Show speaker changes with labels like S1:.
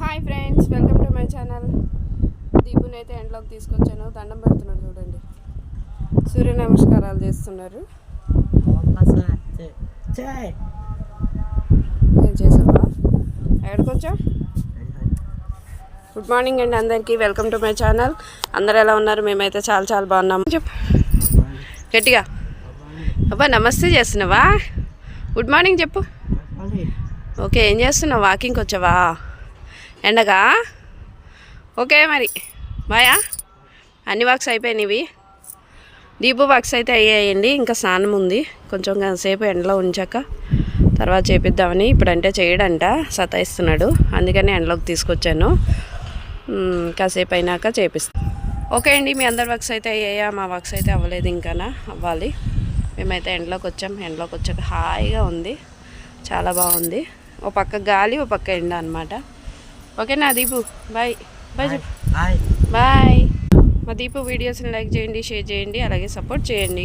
S1: Hi friends, welcome to my channel. దీపుని అయితే ఎండ్లోకి తీసుకొచ్చాను. దండం పెడుతున్నాడు చూడండి. సూర్య నమస్కారాలు చేస్తున్నారు. ఏం చేసావా? ఎక్కడికి వచ్చా? గుడ్ మార్నింగ్ అండి అందరికీ. Welcome to my channel. అందరు ఎలా ఉన్నారు? మేమైతే చాలా చాలా బాగున్నాము. చెప్పు గట్టిగా. అబ్బా నమస్తే చేస్తున్నావా? గుడ్ మార్నింగ్ చెప్పు. ఓకే, ఏం చేస్తున్నావు? వాకింగ్కి వచ్చావా ఎండగా? ఓకే మరి బాయా. అన్ని వర్క్స్ అయిపోయినవి. దీపు వర్క్స్ అయితే అయ్యాయండి. ఇంకా స్నానం ఉంది. కొంచెం సేపు ఎండలో ఉంచాక తర్వాత చేపిద్దామని. ఇప్పుడంటే చేయడంట, సతాయిస్తున్నాడు. అందుకని ఎండలోకి తీసుకొచ్చాను. కాసేపు అయినాక చేపిస్తాను. ఓకే అండి, మీ అందరి వర్క్స్ అయితే అయ్యాయా? మా వర్క్స్ అయితే అవ్వలేదు, ఇంకా అవ్వాలి. మేమైతే ఎండలోకి వచ్చాం. ఎండలోకి వచ్చాక హాయిగా ఉంది, చాలా బాగుంది. ఓ పక్క గాలి, ఓ పక్క ఎండ అనమాట. ఓకేనా దీపు? బాయ్ బాయ్ చెప్పు. బాయ్. మా దీపు వీడియోస్ని లైక్ చేయండి, షేర్ చేయండి, అలాగే సపోర్ట్ చేయండి.